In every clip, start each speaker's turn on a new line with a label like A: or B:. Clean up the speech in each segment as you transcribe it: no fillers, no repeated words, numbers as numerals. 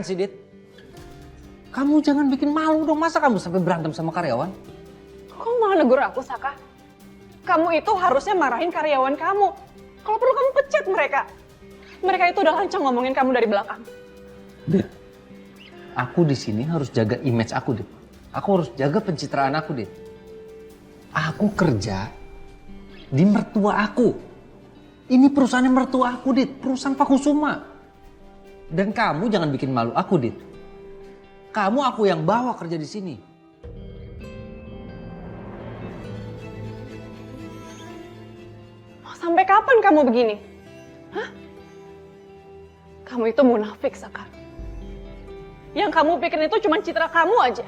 A: apaan sih, Dit? Kamu jangan bikin malu dong, masa kamu sampai berantem sama karyawan?
B: Kok malah negur aku, Saka? Kamu itu harusnya marahin karyawan kamu. Kalau perlu kamu pecat mereka. Mereka itu udah lancang ngomongin kamu dari belakang.
A: Dit, aku di sini harus jaga image aku, Dit. Aku harus jaga pencitraan aku, Dit. Aku kerja di mertua aku. Ini perusahaannya mertua aku, Dit. Perusahaan Pak Kusuma. Dan kamu jangan bikin malu aku, Dit. Kamu aku yang bawa kerja di sini.
B: Mau sampai kapan kamu begini? Hah? Kamu itu munafik, Saka. Yang kamu pikirin itu cuma citra kamu aja.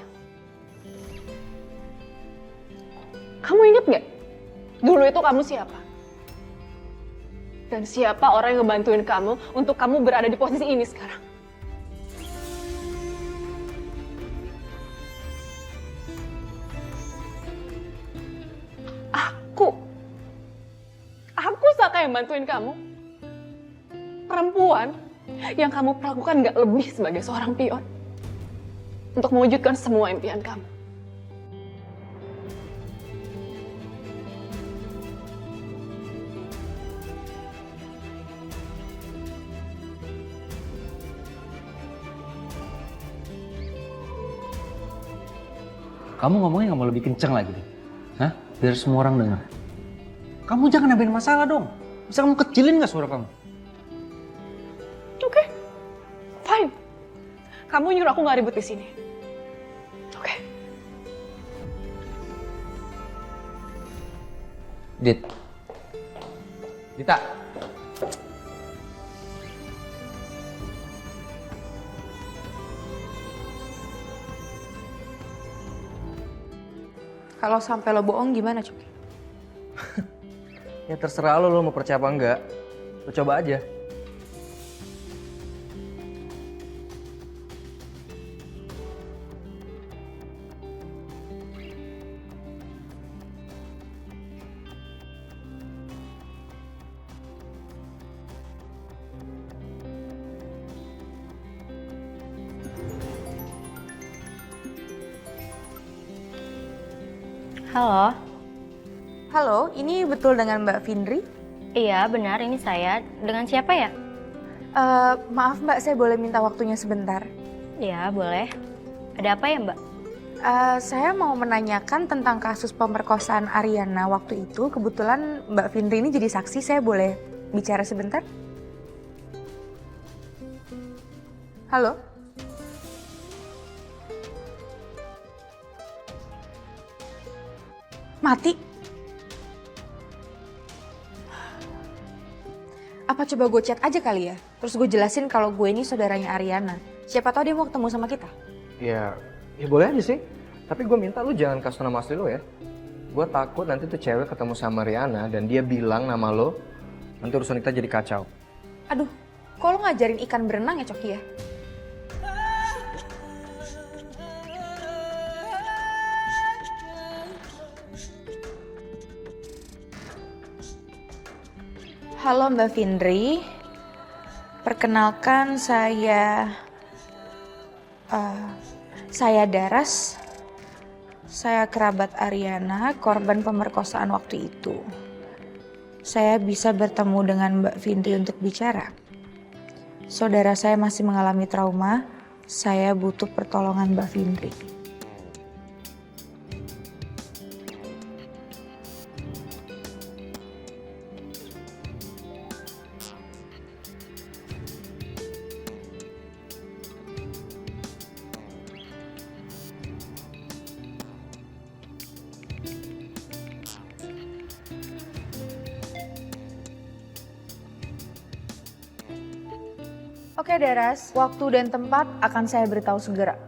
B: Kamu inget gak? Dulu itu kamu siapa? Dan siapa orang yang ngebantuin kamu untuk kamu berada di posisi ini sekarang? Aku Saka yang bantuin kamu. Perempuan yang kamu perlakukan gak lebih sebagai seorang pion. Untuk mewujudkan semua impian kamu.
A: Kamu ngomongnya nggak mau lebih kenceng lagi, Dit? Hah? Biar semua orang dengar. Kamu jangan nambahin masalah dong. Bisa kamu kecilin nggak suara kamu?
B: Oke, fine. Kamu nyuruh aku nggak ribut di sini. Oke.
A: Dit. Dita.
C: Kalau sampai lo bohong gimana, Coki?
D: Ya terserah lo mau percaya apa enggak. Lo coba aja.
E: Halo.
C: Halo, ini betul dengan Mbak Findri?
E: Iya, benar, ini saya. Dengan siapa ya?
C: Maaf Mbak, saya boleh minta waktunya sebentar?
E: Iya, boleh. Ada apa ya, Mbak?
C: Saya mau menanyakan tentang kasus pemerkosaan Ariana waktu itu. Kebetulan Mbak Findri ini jadi saksi, saya boleh bicara sebentar? Halo? Mati? Apa coba gue chat aja kali ya? Terus gue jelasin kalau gue ini saudaranya Ariana. Siapa tahu dia mau ketemu sama kita.
D: Ya boleh aja sih. Tapi gue minta lu jangan kasih nama asli lo ya. Gue takut nanti tuh cewek ketemu sama Riana dan dia bilang nama lo. Nanti urusan kita jadi kacau.
C: Aduh, kok lo ngajarin ikan berenang ya, Coki ya? Halo Mbak Findri, perkenalkan saya Daras. Saya kerabat Ariana, korban pemerkosaan waktu itu. Saya bisa bertemu dengan Mbak Findri untuk bicara. Saudara saya masih mengalami trauma, saya butuh pertolongan Mbak Findri. Oke Daras, waktu dan tempat akan saya beritahu segera.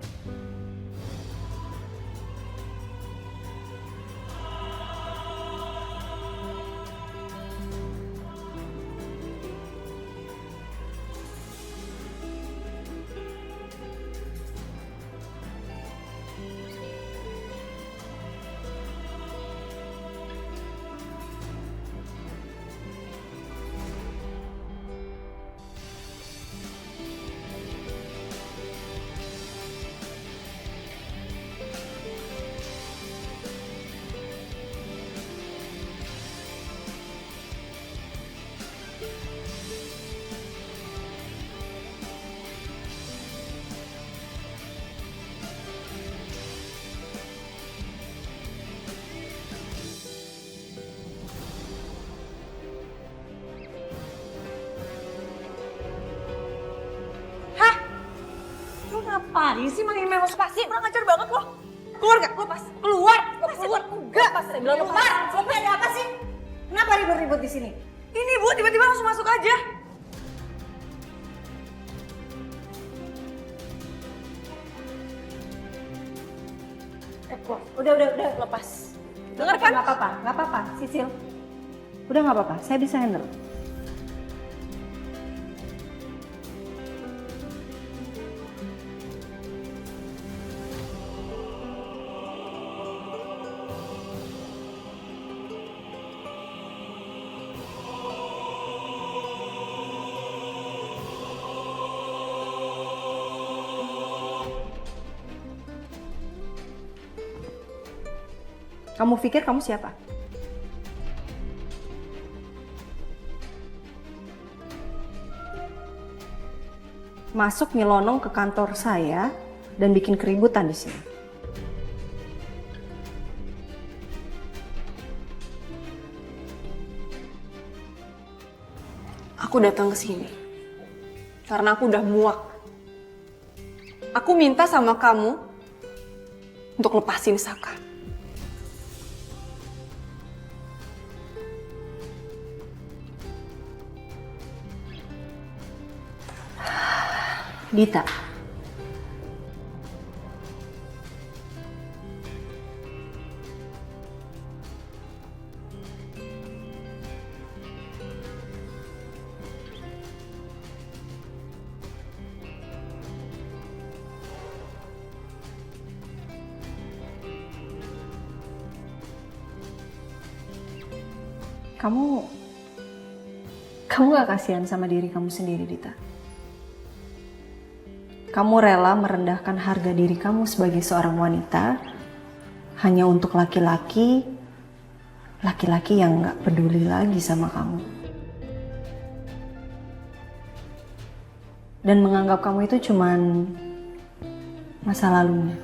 F: ngapain sih main main spasi? Kurang ajar banget lo. Keluar gak? Lepas. Keluar. Keluar. Enggak. Lepas. Saya bilang lepas. Lepas. Ada apa sih? Kenapa ribut-ribut di sini? Ini Bu, tiba-tiba langsung masuk aja. Udah, lepas.
B: Dengar kan?
F: Gak apa-apa, Sisil. Udah gak apa-apa, saya bisa handle. Kamu pikir kamu siapa? Masuk nyelonong ke kantor saya dan bikin keributan di sini.
B: Aku datang ke sini karena aku udah muak. Aku minta sama kamu untuk lepasin Saka.
F: Dita. Kamu gak kasihan sama diri kamu sendiri, Dita? Kamu rela merendahkan harga diri kamu sebagai seorang wanita hanya untuk laki-laki yang gak peduli lagi sama kamu. Dan menganggap kamu itu cuman masa lalunya.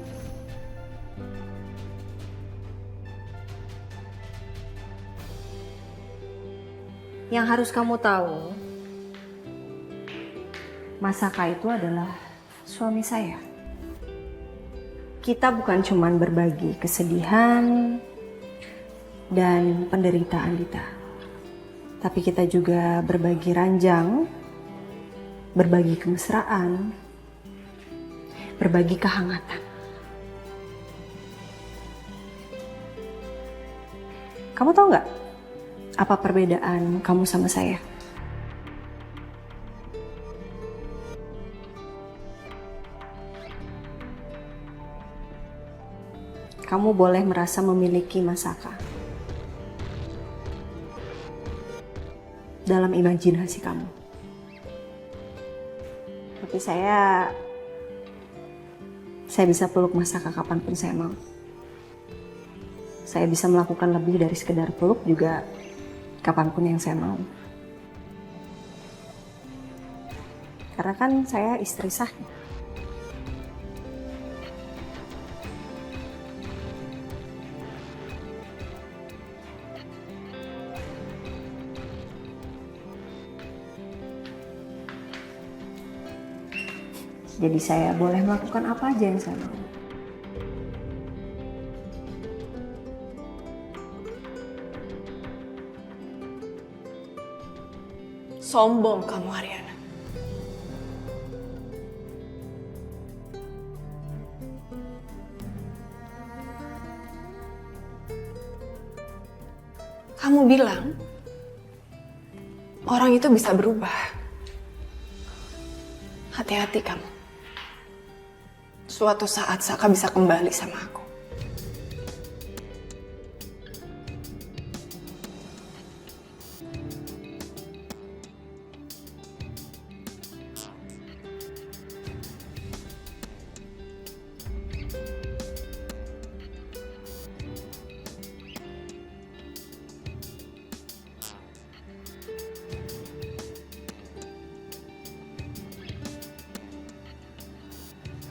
F: Yang harus kamu tahu, Masaka itu adalah suami saya. Kita bukan cuman berbagi kesedihan dan penderitaan kita, tapi kita juga berbagi ranjang, berbagi kemesraan, berbagi kehangatan. Kamu tahu nggak apa perbedaan kamu sama saya? Kamu boleh merasa memiliki Masaka dalam imajinasi kamu. Tapi saya bisa peluk Masaka kapanpun saya mau. Saya bisa melakukan lebih dari sekedar peluk juga kapanpun yang saya mau. Karena kan saya istri sahnya. Jadi saya boleh melakukan apa aja yang saya mau.
B: Sombong kamu, Ariana. Kamu bilang orang itu bisa berubah. Hati-hati kamu. Suatu saat Saka bisa kembali sama aku.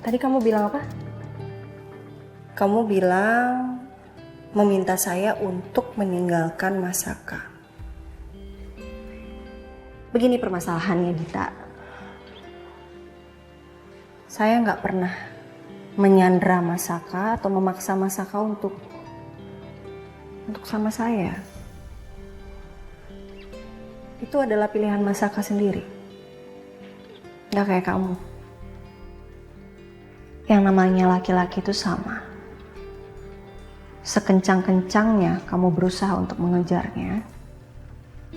F: Tadi kamu bilang apa? Kamu bilang meminta saya untuk meninggalkan Masaka. Begini permasalahannya, Dita. Saya nggak pernah
G: menyandra Masaka atau memaksa Masaka untuk sama saya. Itu adalah pilihan Masaka sendiri. Gak kayak kamu. Yang namanya laki-laki itu sama. Sekencang-kencangnya kamu berusaha untuk mengejarnya,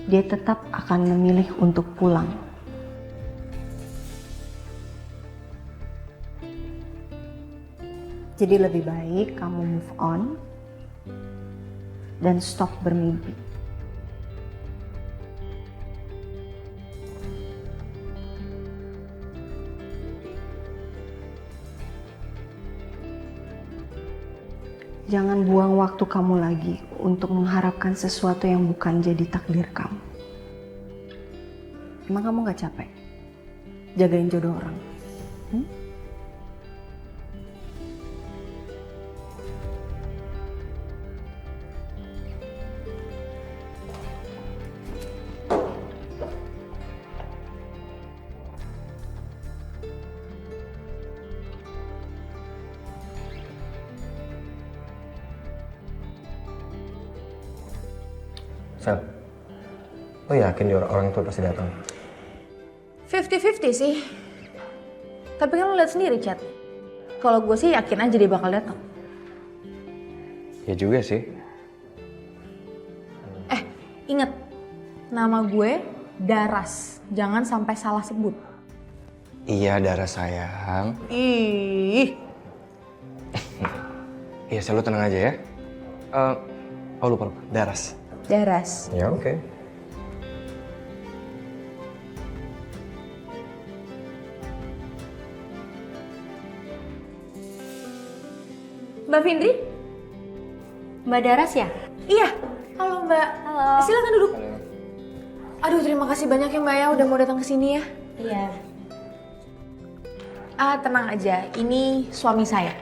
G: dia tetap akan memilih untuk pulang. Jadi lebih baik kamu move on dan stop bermimpi. Jangan buang waktu kamu lagi untuk mengharapkan sesuatu yang bukan jadi takdir kamu. Emang kamu gak capek jagain jodoh orang?
D: Sel, lo yakin dia orang itu pasti datang?
C: 50-50 sih. Tapi kan lo lihat sendiri chat. Kalau gue sih yakin aja dia bakal datang.
D: Ya juga sih.
C: Ingat, nama gue Daras. Jangan sampai salah sebut.
D: Iya, Dara sayang.
C: Ih.
D: Iya, Sel, lo tenang aja ya. Lupa. Daras.
C: Daras.
D: Ya, oke.
C: Mbak Findri?
E: Mbak Daras ya?
C: Iya. Halo Mbak.
E: Halo.
C: Silakan duduk. Aduh, terima kasih banyak ya Mbak ya udah mau datang ke sini ya.
E: Iya.
C: Tenang aja. Ini suami saya.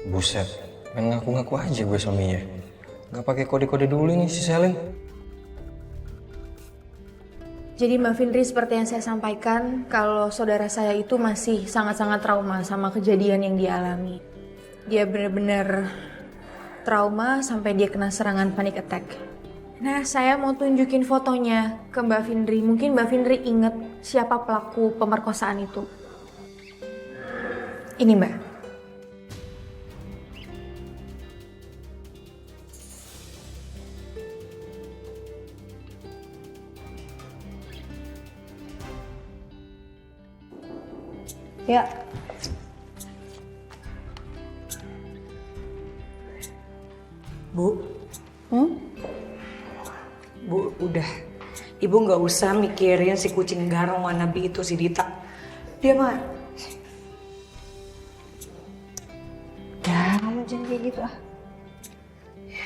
D: Buset, main ngaku-ngaku aja gue suaminya. Gak pakai kode-kode dulu nih si Selin.
C: Jadi Mbak Findri seperti yang saya sampaikan, kalau saudara saya itu masih sangat-sangat trauma sama kejadian yang dia alami. Dia benar-benar trauma sampai dia kena serangan panic attack. Nah, saya mau tunjukin fotonya ke Mbak Findri. Mungkin Mbak Findri inget siapa pelaku pemerkosaan itu. Ini Mbak.
G: Ya.
F: Bu, Bu, udah. Ibu nggak usah mikirin si kucing garong wannabe itu si Dita. Dia mah.
G: Ya, kamu jangan kayak gitu ah.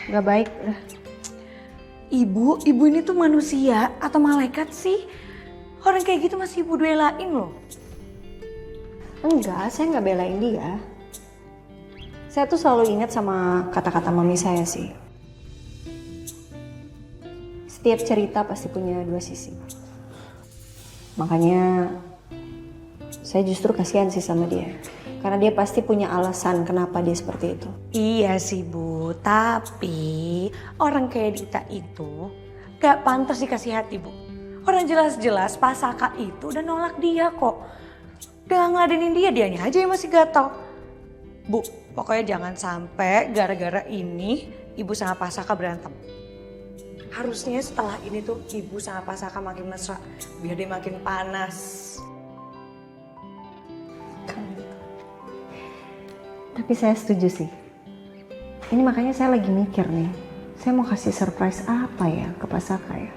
G: Gak baik udah.
F: Ibu ini tuh manusia atau malaikat sih? Orang kayak gitu masih ibu belain loh.
G: Enggak, saya nggak belain dia. Saya tuh selalu ingat sama kata-kata mami saya sih. Setiap cerita pasti punya dua sisi. Makanya saya justru kasihan sih sama dia. Karena dia pasti punya alasan kenapa dia seperti itu.
F: Iya sih Bu, tapi orang kayak Dita itu gak pantas dikasih hati Bu. Orang jelas-jelas Pak Saka itu udah nolak dia kok. Udah ngeladenin dia, dianya aja yang masih gatal. Bu, pokoknya jangan sampai gara-gara ini Ibu sama Pak Saka berantem. Harusnya setelah ini tuh Ibu sama Pak Saka makin mesra, biar dia makin panas.
G: Tapi saya setuju sih. Ini makanya saya lagi mikir nih. Saya mau kasih surprise apa ya ke Pak Saka ya?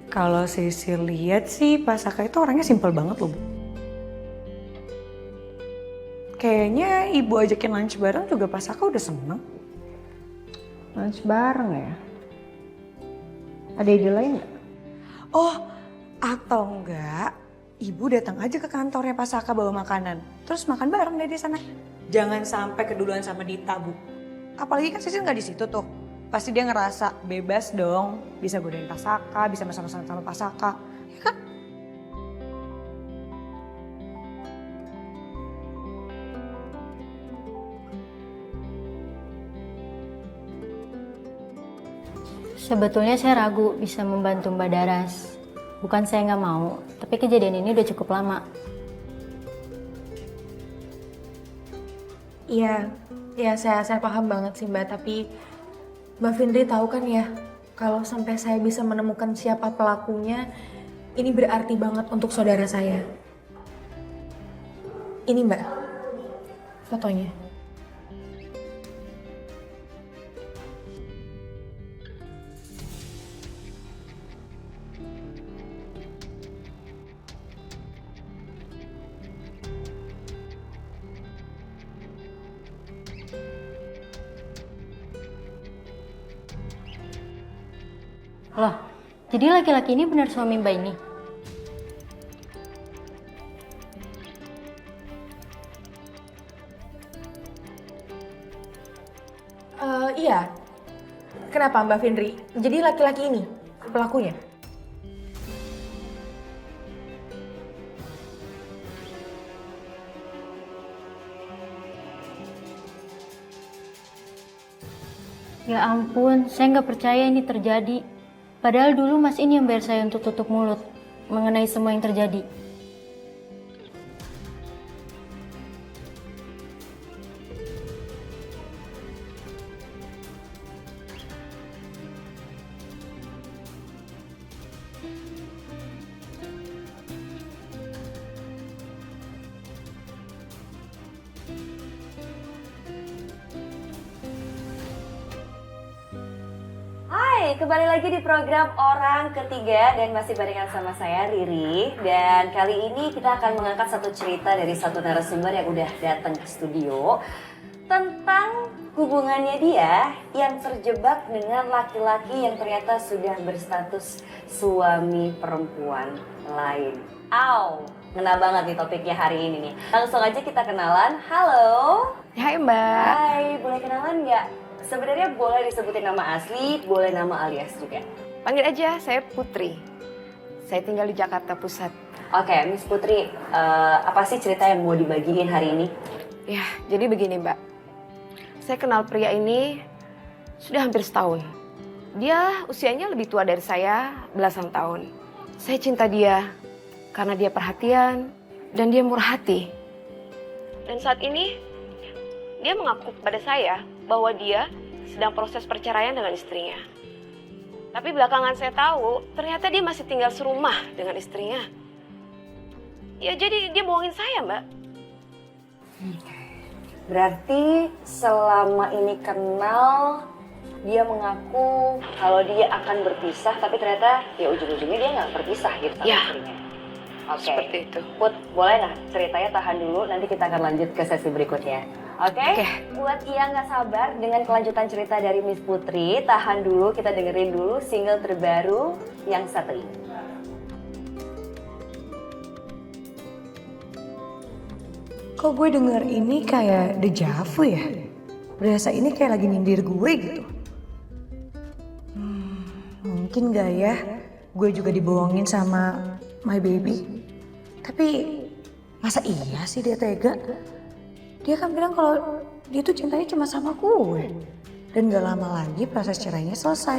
F: Kalau Sisi lihat sih Pak Saka itu orangnya simpel banget loh Bu. Kayaknya Ibu ajakin lunch bareng juga Pak Saka udah seneng.
G: Lunch bareng ya? Ada ide lain nggak?
F: Oh, atau enggak Ibu datang aja ke kantornya Pak Saka bawa makanan. Terus makan bareng deh di sana. Jangan sampai keduluan sama Dita, Bu. Apalagi kan Sisil nggak di situ tuh. Pasti dia ngerasa bebas dong. Bisa godain Pak Saka, bisa sama-sama sama Pak Saka. Ya kan?
E: Sebetulnya saya ragu bisa membantu Mbak Daras. Bukan saya nggak mau, tapi kejadian ini udah cukup lama.
C: Iya, ya saya paham banget sih Mbak, tapi Mbak Findri tahu kan ya, kalau sampai saya bisa menemukan siapa pelakunya, ini berarti banget untuk saudara saya. Ini Mbak, fotonya.
E: Loh, jadi laki-laki ini benar suami Mbak ini?
C: Iya. Kenapa Mbak Findri? Jadi laki-laki ini pelakunya?
E: Ya ampun, saya nggak percaya ini terjadi. Padahal dulu Mas ini yang bayar saya untuk tutup mulut mengenai semua yang terjadi.
H: Hai, kembali lagi di program Orang Ketiga dan masih barengan sama saya Riri. Dan kali ini kita akan mengangkat satu cerita dari satu narasumber yang udah datang ke studio tentang hubungannya dia yang terjebak dengan laki-laki yang ternyata sudah berstatus suami perempuan lain. Ngena banget nih topiknya hari ini nih. Langsung aja kita kenalan. Halo.
B: Hai Mbak.
H: Hai, boleh kenalan nggak? Sebenarnya boleh disebutin nama asli, boleh nama alias juga.
B: Panggil aja, saya Putri. Saya tinggal di Jakarta Pusat.
H: Oke, Miss Putri, apa sih cerita yang mau dibagiin hari ini?
B: Ya, jadi begini Mbak. Saya kenal pria ini sudah hampir setahun. Dia usianya lebih tua dari saya belasan tahun. Saya cinta dia karena dia perhatian dan dia murah hati. Dan saat ini dia mengaku kepada saya bahwa dia sedang proses perceraian dengan istrinya. Tapi belakangan saya tahu ternyata dia masih tinggal serumah dengan istrinya. Ya jadi dia bohongin saya Mbak.
H: Berarti selama ini kenal, dia mengaku kalau dia akan berpisah, tapi ternyata ya ujung-ujungnya dia nggak berpisah gitu sama istrinya. Oke,
B: Seperti itu.
H: Put, boleh nggak ceritanya tahan dulu, nanti kita akan lanjut ke sesi berikutnya. Oke? Buat yang nggak sabar dengan kelanjutan cerita dari Miss Putri, tahan dulu, kita dengerin dulu single terbaru yang satu ini.
F: Kok gue denger ini kayak deja vu ya? Berasa ini kayak lagi nyindir gue gitu. Mungkin gak ya gue juga dibohongin sama my baby. Tapi masa iya sih dia tega? Dia kan bilang kalau dia tuh cintanya cuma sama gue. Dan gak lama lagi proses cerainya selesai.